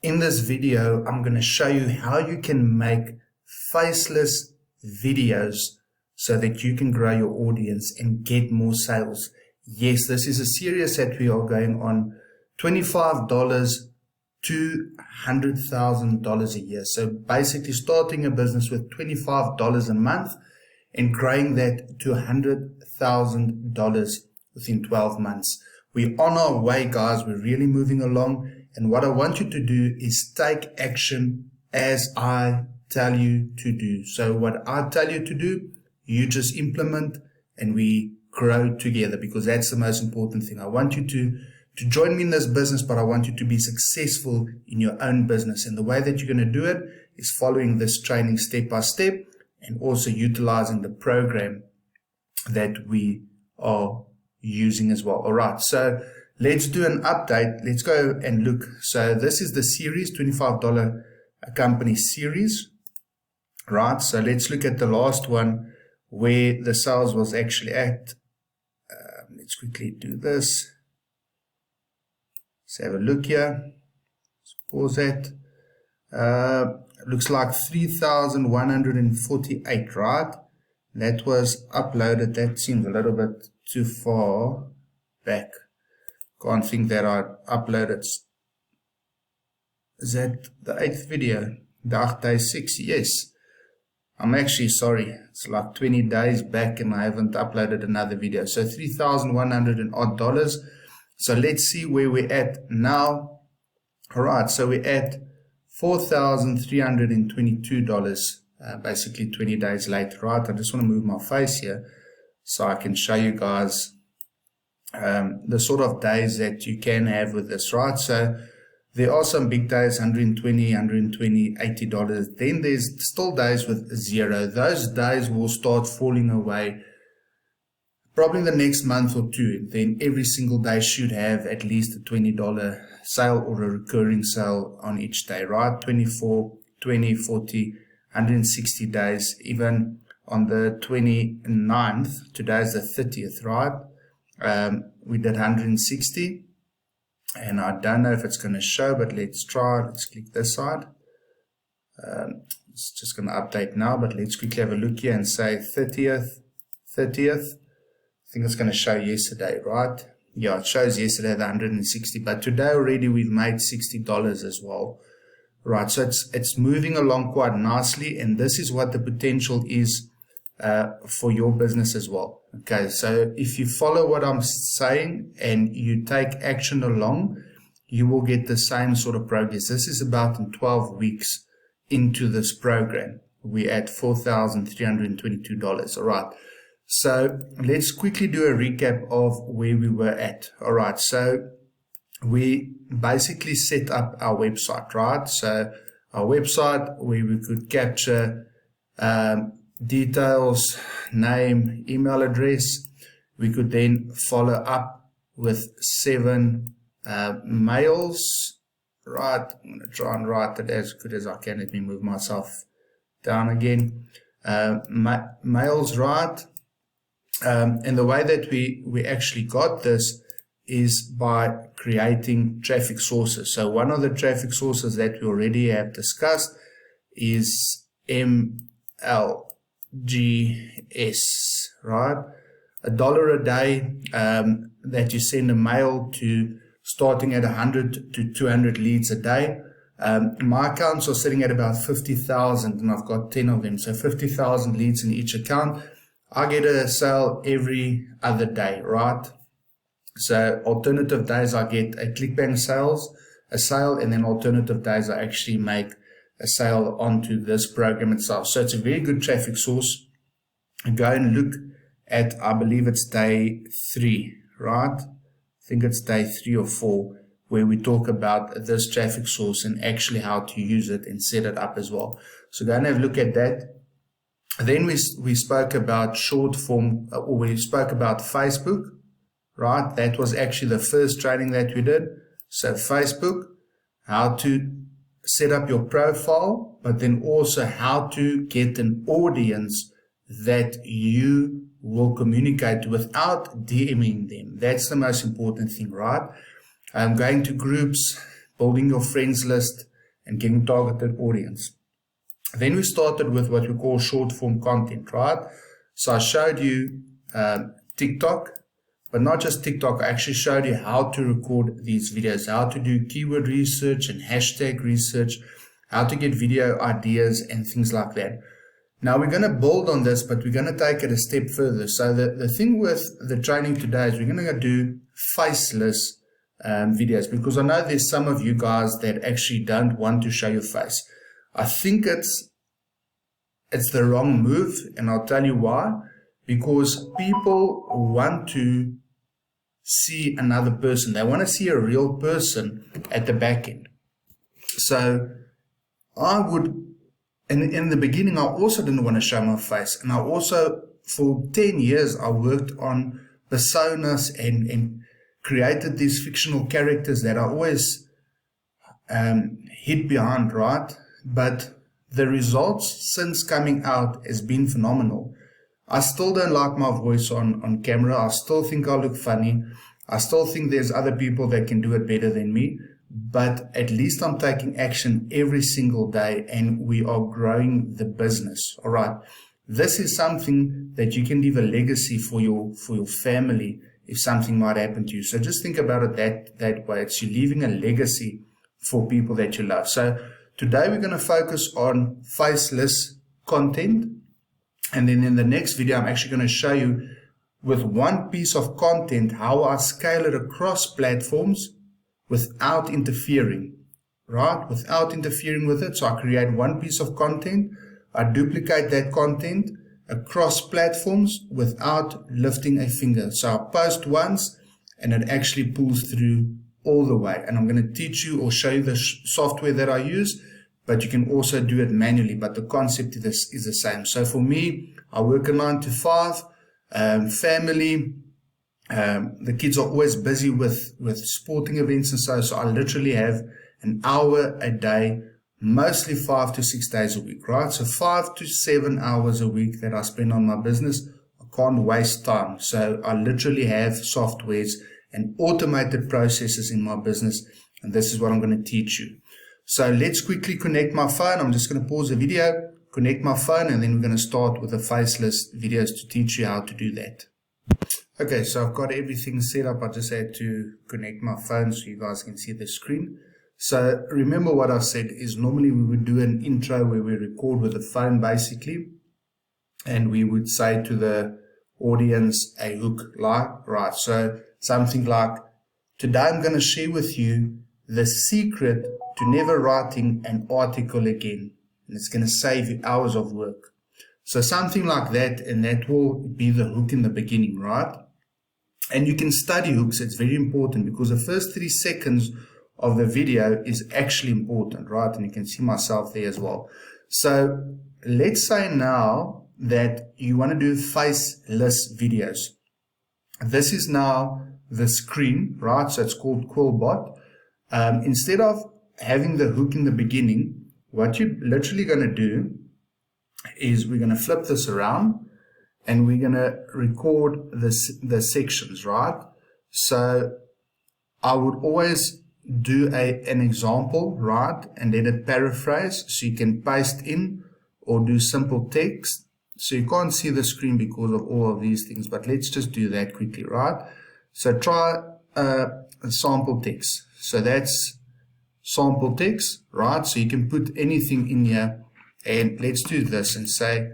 In this video, I'm going to show you how you can make faceless videos so that you can grow your audience and get more sales. Yes, this is a series that we are going on, $25 to $100,000 a year. So basically starting a business with $25 a month and growing that to $100,000 within 12 months. We're on our way, guys. We're really moving along. And what I want you to do is take action as I tell you to do. So what I tell you to do, you just implement and we grow together, because that's the most important thing. I want you to join me in this business, but I want you to be successful in your own business. And the way that you're going to do it is following this training step by step and also utilizing the program that we are using as well. All right. So let's do an update. Let's go and look. So this is the series, $25 a company series, right? So let's look at the last one where the sales was actually at. Let's quickly do this. Let's have a look here. Let's pause that. Looks like 3,148, right? That was uploaded. That seems a little bit too far back. Can't think that I uploaded. Is that the 8th video? Day 6? Yes. I'm actually sorry. It's like 20 days back and I haven't uploaded another video. So $3,100 and odd. So let's see where we're at now. All right. So we're at $4,322, basically 20 days later, right? I just want to move my face here so I can show you guys the sort of days that you can have with this, right? So there are some big days, $120, $80. Then there's still days with zero. Those days will start falling away probably in the next month or two. Then every single day should have at least a $20 sale or a recurring sale on each day, right? 24, 20, 40, 160 days. Even on the 29th, today is the 30th, right? We did 160. And I don't know if it's going to show, but let's try. Let's click this side. It's just going to update now, but let's quickly have a look here and say 30th. I think it's going to show yesterday, right? Yeah, it shows yesterday the 160, but today already we've made $60 as well, right? So it's moving along quite nicely, and this is what the potential is for your business as well. Okay, so if you follow what I'm saying and you take action along, you will get the same sort of progress. This is about in 12 weeks into this program. We're at $4,322. All right. So let's quickly do a recap of where we were at. All right. So we basically set up our website, right? So our website where we could capture details, name, email address. We could then follow up with 7 mails, right? I'm going to try and write it as good as I can. Let me move myself down again. Mails, right? And the way that we actually got this is by creating traffic sources. So one of the traffic sources that we already have discussed is MLGS, right? $1 a day that you send a mail to, starting at 100 to 200 leads a day. My accounts are sitting at about 50,000 and I've got 10 of them. So 50,000 leads in each account. I get a sale every other day, right? So alternative days I get a ClickBank a sale, and then alternative days I actually make a sale onto this program itself. So it's a very good traffic source. Go and look at, I believe it's day 3, right? I think it's day 3 or 4 where we talk about this traffic source and actually how to use it and set it up as well. So go and have a look at that. Then we spoke about short form, or we spoke about Facebook, right? That was actually the first training that we did. So Facebook, how to set up your profile, but then also how to get an audience that you will communicate without DMing them. That's the most important thing, right? Going to groups, building your friends list, and getting targeted audience. Then we started with what we call short form content, right? So I showed you TikTok, but not just TikTok. I actually showed you how to record these videos, how to do keyword research and hashtag research, how to get video ideas and things like that. Now we're going to build on this, but we're going to take it a step further. So the thing with the training today is we're going to do faceless videos, because I know there's some of you guys that actually don't want to show your face. I think it's the wrong move, and I'll tell you why. Because people want to see another person. They want to see a real person at the back end. So I would, in the beginning, I also didn't want to show my face. And I also, for 10 years, I worked on personas and created these fictional characters that I always hid behind, right? But the results since coming out has been phenomenal. I still don't like my voice on camera. I still think I look funny. I still think there's other people that can do it better than me. But at least I'm taking action every single day, and we are growing the business. All right. This is something that you can leave a legacy for your family if something might happen to you. So just think about it that way. It's you leaving a legacy for people that you love. So today we're going to focus on faceless content. And then in the next video, I'm actually going to show you with one piece of content how I scale it across platforms without interfering, right? Without interfering with it. So I create one piece of content. I duplicate that content across platforms without lifting a finger. So I post once and it actually pulls through all the way. And I'm going to teach you or show you the software that I use, but you can also do it manually. But the concept is the same. So for me, I work a 9 to 5, family. The kids are always busy with sporting events and so I literally have an hour a day, mostly 5 to 6 days a week, right? So 5 to 7 hours a week that I spend on my business. I can't waste time. So I literally have softwares and automated processes in my business. And this is what I'm going to teach you. So let's quickly connect my phone. I'm just going to pause the video, connect my phone, and then we're going to start with the faceless videos to teach you how to do that. Okay, so I've got everything set up. I just had to connect my phone so you guys can see the screen. So remember what I said is normally we would do an intro where we record with the phone basically, and we would say to the audience a hook like, right? So something like, today I'm going to share with you the secret to never writing an article again. And it's going to save you hours of work. So something like that, and that will be the hook in the beginning, right? And you can study hooks. It's very important because the first 3 seconds of the video is actually important, right? And you can see myself there as well. So let's say now that you want to do faceless videos. This is now the screen, right? So it's called Quillbot. Instead of having the hook in the beginning, what you're literally going to do is we're going to flip this around and we're going to record the sections, right? So I would always do an example, right? And let it paraphrase so you can paste in or do simple text. So you can't see the screen because of all of these things, but let's just do that quickly, right? So try a sample text. So that's sample text, right? So you can put anything in here, and let's do this and say,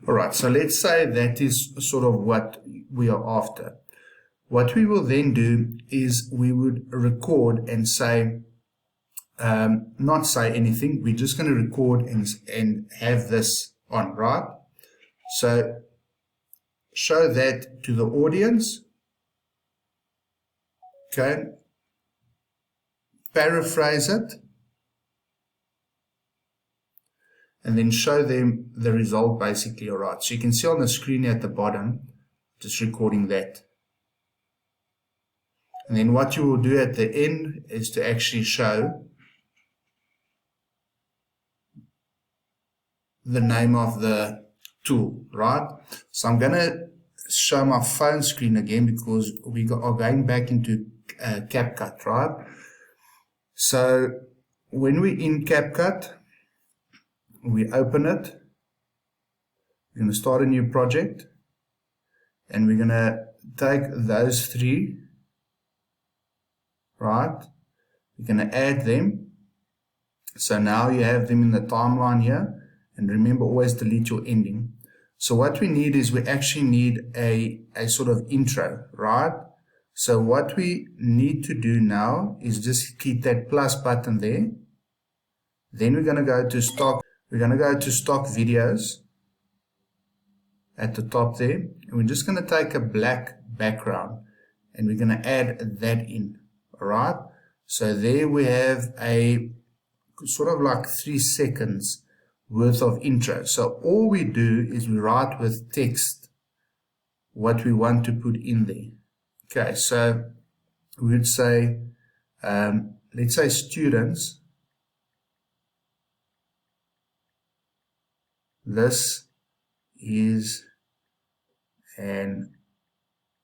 all right, so let's say that is sort of what we are after. What we will then do is we would record and say, not say anything. We're just going to record and have this on, right? So show that to the audience. Okay. Paraphrase it. and then show them the result basically. Alright, so you can see on the screen at the bottom, just recording that. And then what you will do at the end is to actually show the name of the tool, right? So I'm going to show my phone screen again because we are going back into CapCut, right? So when we're in CapCut, we open it. We're going to start a new project, and we're going to take those three, right? We're going to add them. So now you have them in the timeline here, and remember, always delete your ending. So what we need is we actually need a sort of intro, right? So what we need to do now is just keep that plus button there. Then we're going to go to stock. We're going to go to stock videos at the top there. And we're just going to take a black background and we're going to add that in. All right. So there we have a sort of like 3 seconds worth of intro. So all we do is we write with text what we want to put in there. Okay, so we would say, let's say students, this is an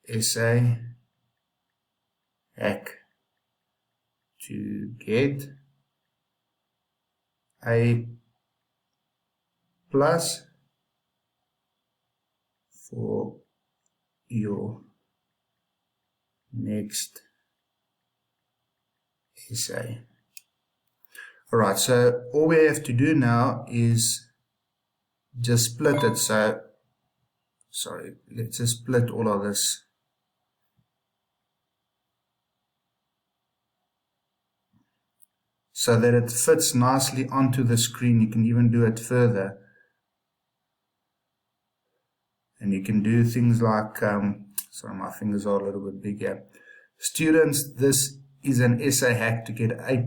essay hack to get a plus for your next essay. Alright, so all we have to do now is just split it. So, sorry, let's just split all of this. So that it fits nicely onto the screen. You can even do it further. And you can do things like, sorry, my fingers are a little bit bigger. Students, this is an essay hack to get A+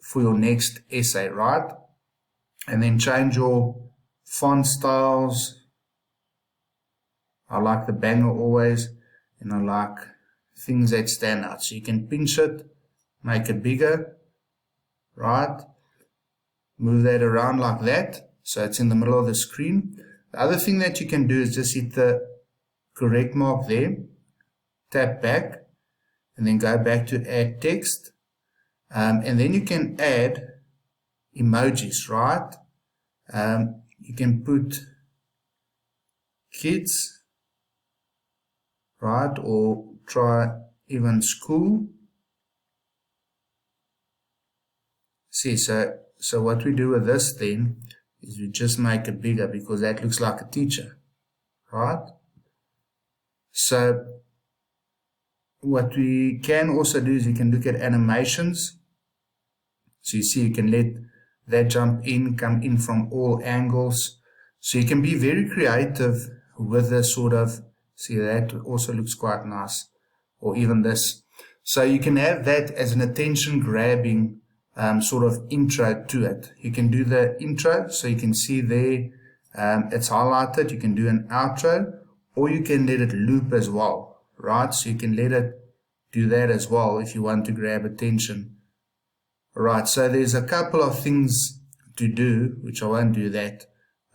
for your next essay, right? And then change your font styles. I like the banner always, and I like things that stand out. So you can pinch it, make it bigger, right? Move that around like that. So it's in the middle of the screen. The other thing that you can do is just hit the correct mark there, tap back, and then go back to add text. And then you can add emojis, right? You can put kids, right? Or try even school. See, so what we do with this then is we just make it bigger because that looks like a teacher, right? So what we can also do is you can look at animations. So you see you can let that jump in, come in from all angles. So you can be very creative with this sort of, see that also looks quite nice, or even this. So you can have that as an attention grabbing sort of intro to it. You can do the intro, so you can see there it's highlighted. You can do an outro, or you can let it loop as well, right? So you can let it do that as well if you want to grab attention. Right, so there's a couple of things to do, which I won't do that.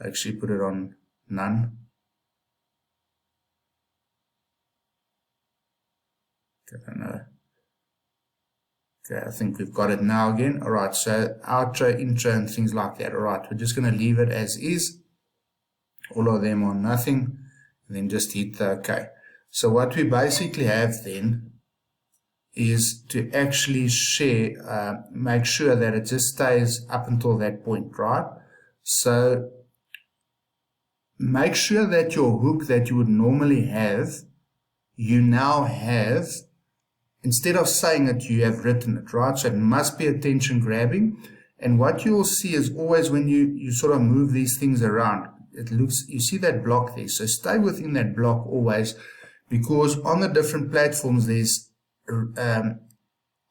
I actually put it on none. Okay, I don't know. Okay, I think we've got it now again. Alright, so outro, intro, and things like that. Alright, we're just going to leave it as is. All of them are nothing. And then just hit the OK. So what we basically have then is to actually share, make sure that it just stays up until that point, right? So make sure that your hook that you would normally have, you now have, instead of saying it, you have written it, right? So it must be attention grabbing. And what you will see is always when you sort of move these things around, it looks, you see that block there. So stay within that block always, because on the different platforms, there's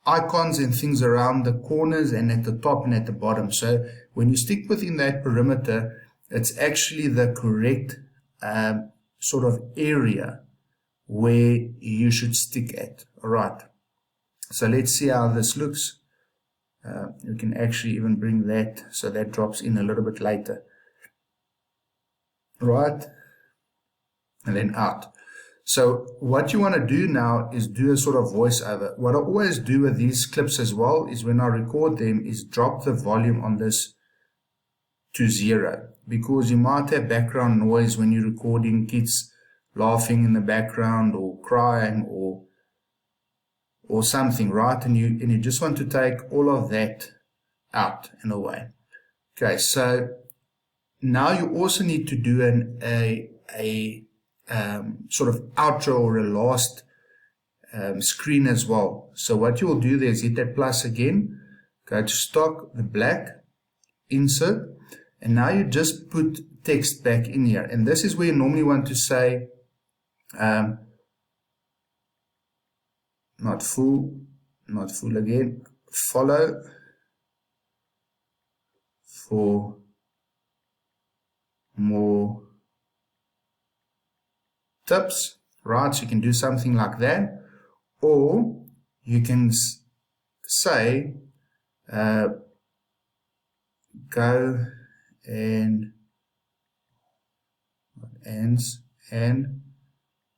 icons and things around the corners and at the top and at the bottom. So when you stick within that perimeter, it's actually the correct sort of area where you should stick at. All right. So let's see how this looks. We can actually even bring that so that drops in a little bit later. Right. And then out. So what you want to do now is do a sort of voiceover. What I always do with these clips as well is when I record them is drop the volume on this to 0, because you might have background noise when you're recording, kids laughing in the background or crying or something, right? And you just want to take all of that out and away. Okay, so now you also need to do a sort of outro or a last screen as well. So what you will do there is hit that plus again, go to stock, the black, insert, and now you just put text back in here. And this is where you normally want to say not full again, follow for more tips, right? So you can do something like that, or you can say go and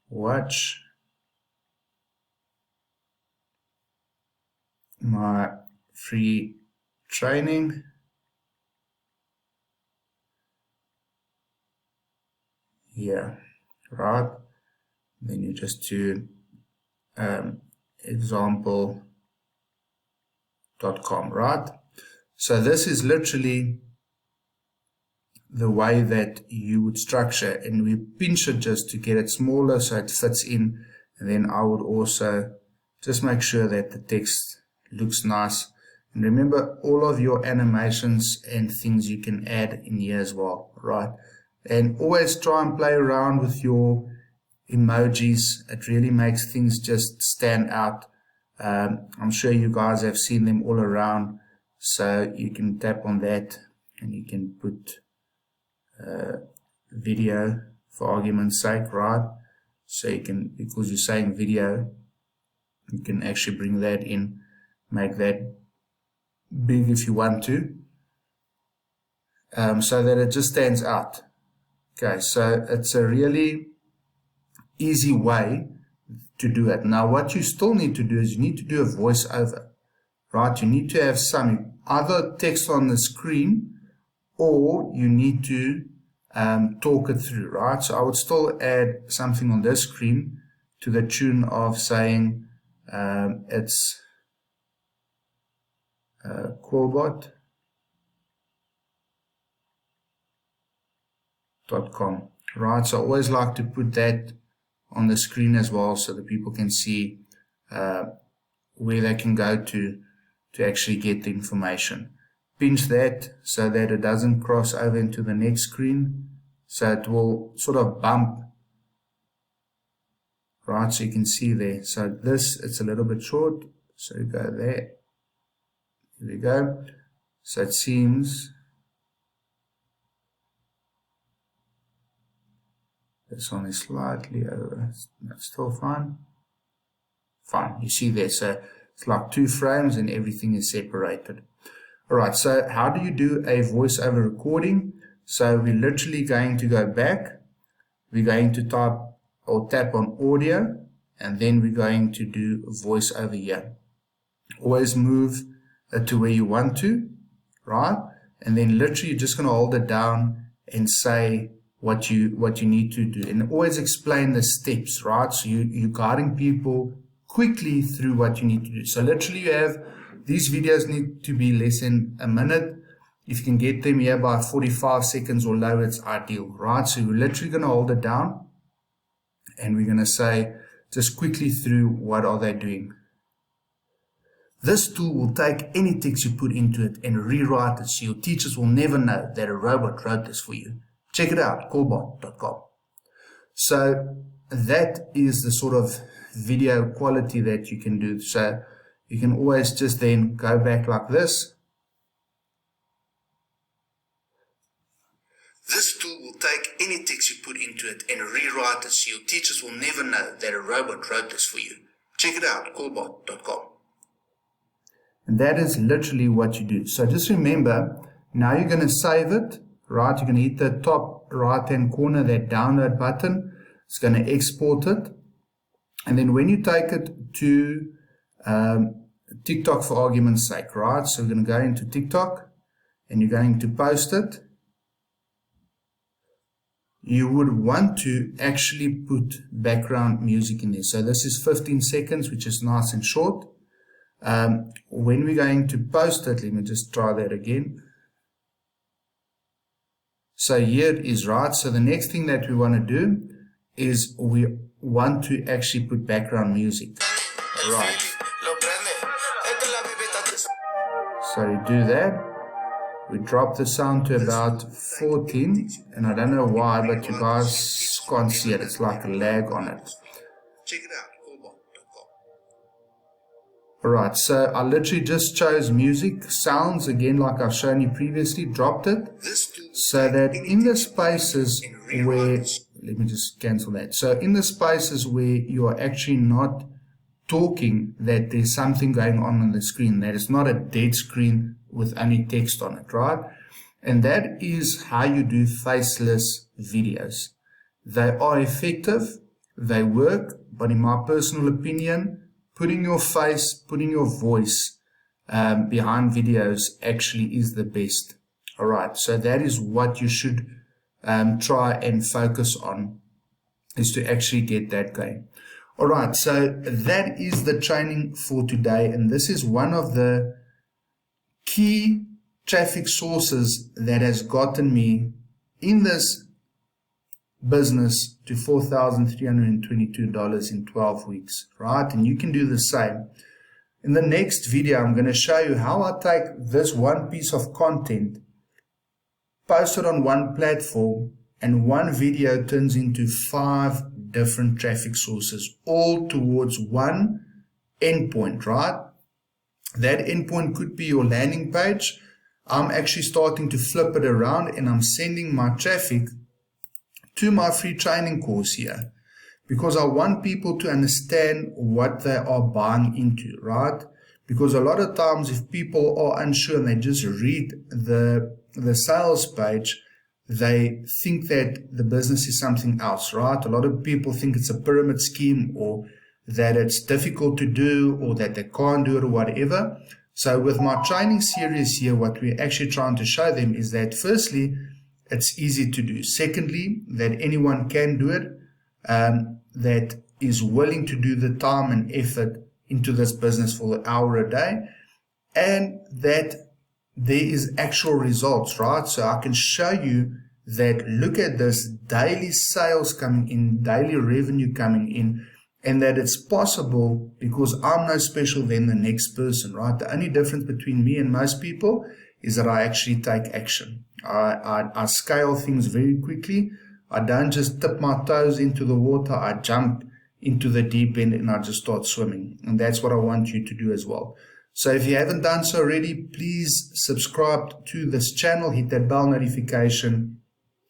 watch my free training here, right? Then you just do example.com, right? So this is literally the way that you would structure, and we pinch it just to get it smaller so it fits in. And then I would also just make sure that the text looks nice. And remember, all of your animations and things you can add in here as well, right? And always try and play around with your emojis. It really makes things just stand out. I'm sure you guys have seen them all around, so you can tap on that and you can put video for argument's sake, right? So you can, because you're saying video, you can actually bring that in, make that big if you want to, so that it just stands out. Okay, so it's a really easy way to do it. Now what you still need to do is you need to do a voiceover, right? You need to have some other text on the screen, or you need to talk it through, right? So I would still add something on this screen to the tune of saying it's callbot.com, right? So I always like to put that on the screen as well so that people can see where they can go to actually get the information. Pinch that so that it doesn't cross over into the next screen, so it will sort of bump, right? So you can see there. So this, it's a little bit short, so you go there. Here we go. So it seems this one is slightly over. That's still fine. Fine. You see there. So it's like 2 frames and everything is separated. Alright, so how do you do a voiceover recording? So we're literally going to go back. We're going to type or tap on audio, and then we're going to do voiceover here. Always move it to where you want to, right? And then literally you're just going to hold it down and say what you need to do, and always explain the steps, right? So you're guiding people quickly through what you need to do. So literally you have, these videos need to be less than a minute. If you can get them here by 45 seconds or lower, it's ideal, right? So we're literally going to hold it down and we're going to say just quickly through what are they doing. This tool will take any text you put into it and rewrite it so your teachers will never know that a robot wrote this for you. Check it out, callbot.com. So that is the sort of video quality that you can do. So you can always just then go back like this. This tool will take any text you put into it and rewrite it so your teachers will never know that a robot wrote this for you. Check it out, callbot.com. And that is literally what you do. So just remember, now you're going to save it, right? You're going to hit the top right-hand corner, that download button. It's going to export it. And then when you take it to TikTok for argument's sake, right? So we're going to go into TikTok and you're going to post it. You would want to actually put background music in there. So this is 15 seconds, which is nice and short. When we're going to post it, let me just try that again. So here it is, right? So the next thing that we want to do is we want to actually put background music. Right. So you do that. We drop the sound to about 14, and I don't know why, but you guys can't see it. It's like a lag on it. Check it out, callbot.com. Alright, so I literally just chose music, sounds, again like I've shown you previously, dropped it, so that in the spaces where, let me just cancel that. So in the spaces where you are actually not talking, that there's something going on the screen, that it's not a dead screen with only text on it, right? And that is how you do faceless videos. They are effective, they work, but in my personal opinion, putting your face, putting your voice behind videos actually is the best. All right, so that is what you should try and focus on, is to actually get that going. All right, so that is the training for today, and this is one of the key traffic sources that has gotten me in this business to $4,322 in 12 weeks, right? And you can do the same. In the next video, I'm going to show you how I take this one piece of content, post it on one platform, and one video turns into 5 different traffic sources, all towards one endpoint, right? That endpoint could be your landing page. I'm actually starting to flip it around and I'm sending my traffic to my free training course here, because I want people to understand what they are buying into, right? Because a lot of times if people are unsure and they just read the sales page, they think that the business is something else, right? A lot of people think it's a pyramid scheme, or that it's difficult to do, or that they can't do it, or whatever. So with my training series here, what we're actually trying to show them is that firstly, it's easy to do. Secondly, that anyone can do it, that is willing to do the time and effort into this business for an hour a day, and that there is actual results, right? So I can show you that, look at this, daily sales coming in, daily revenue coming in, and that it's possible because I'm no special than the next person, right? The only difference between me and most people is that I actually take action. I scale things very quickly. I don't just dip my toes into the water. I jump into the deep end and I just start swimming. And that's what I want you to do as well. So if you haven't done so already, please subscribe to this channel, hit that bell notification,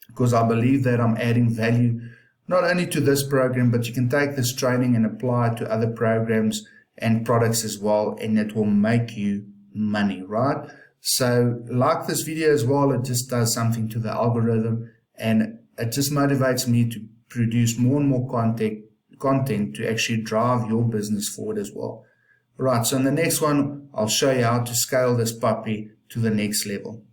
because I believe that I'm adding value not only to this program, but you can take this training and apply it to other programs and products as well, and it will make you money, right? So like this video as well, it just does something to the algorithm, and it just motivates me to produce more and more content to actually drive your business forward as well. Right, so in the next one, I'll show you how to scale this puppy to the next level.